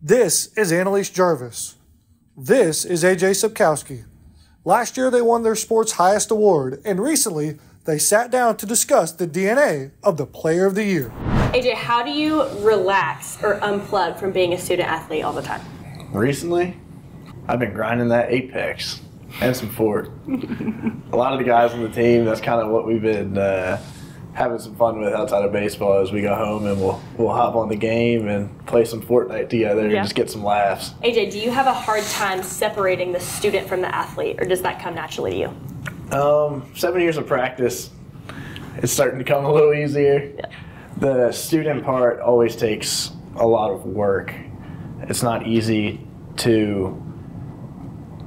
This is Annalise Jarvis. This is Ajay Sczepkowski. Last year they won their sport's highest award, and recently they sat down to discuss the DNA of the Player of the Year. Ajay, how do you relax or unplug from being a student athlete all the time? Recently, I've been grinding that Apex and some Fort. A lot of the guys on the team, that's kind of what we've been having some fun with outside of baseball as we go home and we'll hop on the game and play some Fortnite together and just get some laughs. Ajay, do you have a hard time separating the student from the athlete, or does that come naturally to you? 7 years of practice, it's starting to come a little easier. Yeah. The student part always takes a lot of work. It's not easy to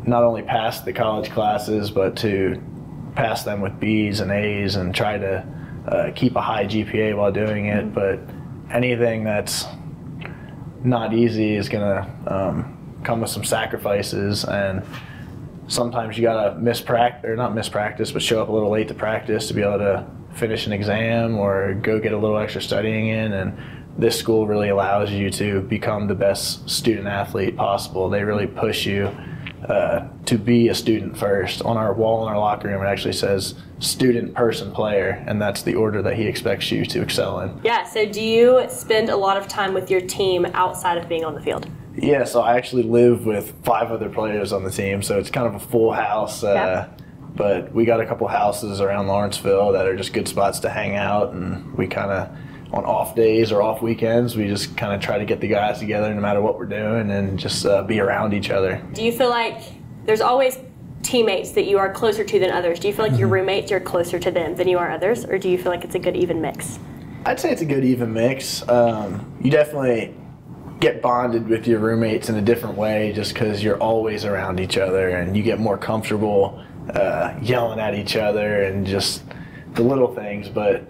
not only pass the college classes, but to pass them with B's and A's and try to keep a high GPA while doing it. But anything that's not easy is going to come with some sacrifices, and sometimes you got to not miss practice, but show up a little late to practice to be able to finish an exam or go get a little extra studying in. And this school really allows you to become the best student athlete possible. They really push you to be a student first. On our wall in our locker room, it actually says student, person, player, and that's the order that he expects you to excel in. Yeah, so do you spend a lot of time with your team outside of being on the field? Yeah, so I actually live with 5 other players on the team, so it's kind of a full house. But we got a couple houses around Lawrenceville that are just good spots to hang out, and we kind of, on off days or off weekends, we just kind of try to get the guys together no matter what we're doing and just be around each other. Do you feel like there's always teammates that you are closer to than others? Do you feel like your roommates, you're closer to them than you are others, or do you feel like it's a good even mix? I'd say it's a good even mix. You definitely get bonded with your roommates in a different way just because you're always around each other, and you get more comfortable yelling at each other and just the little things. But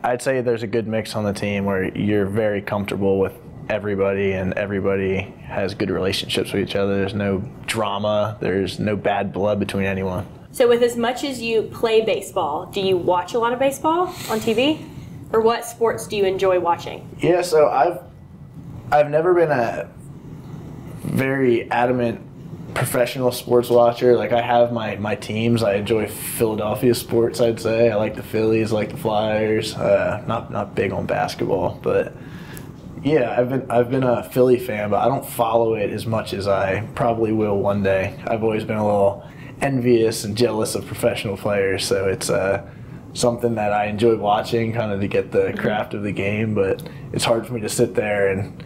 I'd say there's a good mix on the team where you're very comfortable with everybody and everybody has good relationships with each other. There's no drama. There's no bad blood between anyone. So with as much as you play baseball, do you watch a lot of baseball on TV? Or what sports do you enjoy watching? Yeah, so I've never been a very adamant professional sports watcher. Like, I have my teams. I enjoy Philadelphia sports, I'd say. I like the Phillies, I like the Flyers. Not big on basketball, but yeah, I've been a Philly fan, but I don't follow it as much as I probably will one day. I've always been a little envious and jealous of professional players, so it's something that I enjoy watching, kind of to get the craft of the game, but it's hard for me to sit there and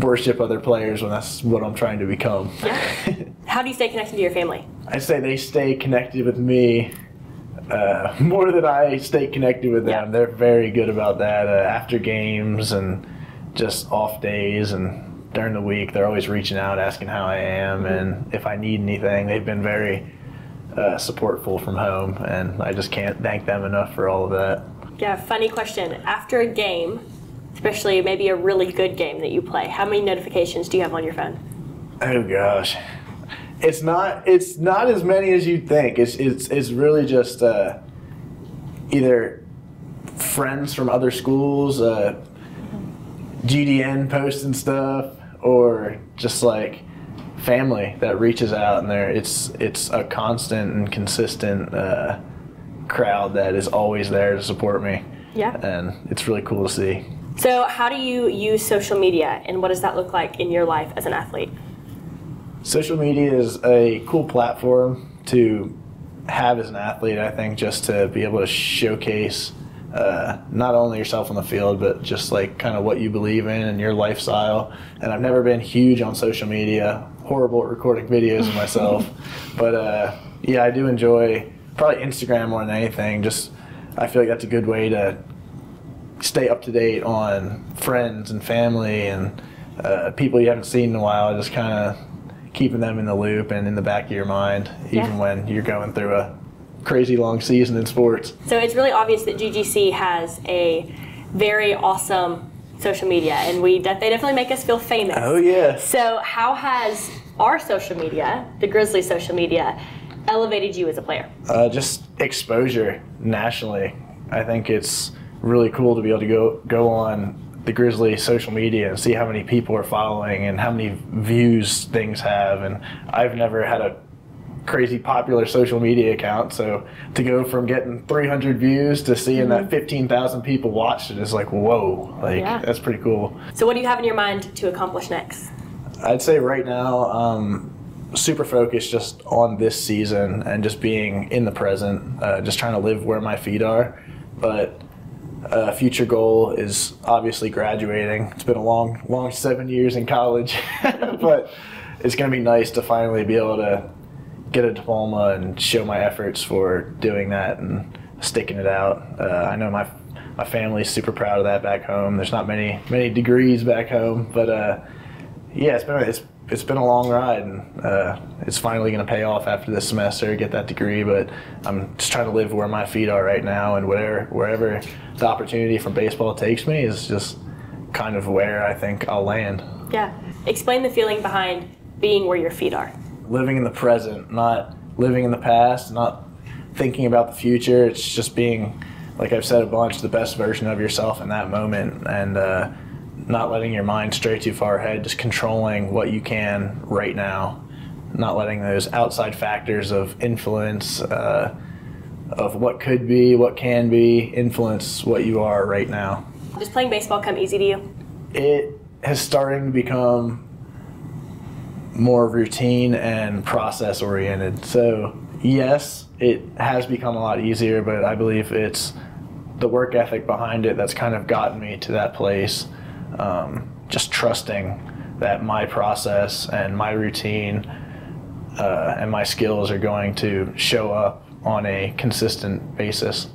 worship other players when that's what I'm trying to become. Yeah. How do you stay connected to your family? I say they stay connected with me more than I stay connected with them. They're very good about that. After games and just off days and during the week, they're always reaching out, asking how I am, and if I need anything. They've been very supportful from home, and I just can't thank them enough for all of that. Yeah, funny question. After a game, especially maybe a really good game that you play, how many notifications do you have on your phone? Oh gosh, it's not as many as you'd think. It's really just either friends from other schools, GDN posting stuff, or just like family that reaches out, and it's a constant and consistent crowd that is always there to support me. Yeah. And it's really cool to see. So how do you use social media, and what does that look like in your life as an athlete? Social media is a cool platform to have as an athlete, I think, just to be able to showcase not only yourself on the field, but just like kind of what you believe in and your lifestyle. And I've never been huge on social media, horrible at recording videos of myself. But yeah, I do enjoy probably Instagram more than anything. Just I feel like that's a good way to stay up to date on friends and family and people you haven't seen in a while, just kind of keeping them in the loop and in the back of your mind, even when you're going through a crazy long season in sports. So it's really obvious that GGC has a very awesome social media, and they definitely make us feel famous. Oh yeah. So how has our social media, the Grizzlies social media, elevated you as a player? Just exposure nationally. I think it's really cool to be able to go on the Grizzly social media and see how many people are following and how many views things have. And I've never had a crazy popular social media account, so to go from getting 300 views to seeing that 15,000 people watched it is like, whoa, like that's pretty cool. So what do you have in your mind to accomplish next? I'd say right now, super focused just on this season and just being in the present, just trying to live where my feet are. But a future goal is obviously graduating. It's been a long 7 years in college, but it's going to be nice to finally be able to get a diploma and show my efforts for doing that and sticking it out. I know my family's super proud of that back home. There's not many degrees back home, but yeah, it's been a long ride, and it's finally going to pay off after this semester, get that degree. But I'm just trying to live where my feet are right now, and wherever the opportunity from baseball takes me is just kind of where I think I'll land. Yeah. Explain the feeling behind being where your feet are. Living in the present, not living in the past, not thinking about the future. It's just being, like I've said a bunch, the best version of yourself in that moment, and not letting your mind stray too far ahead, just controlling what you can right now, not letting those outside factors of influence, of what could be, what can be, influence what you are right now. Does playing baseball come easy to you? It has started to become more routine and process oriented. So yes, it has become a lot easier, but I believe it's the work ethic behind it that's kind of gotten me to that place. Just trusting that my process and my routine and my skills are going to show up on a consistent basis.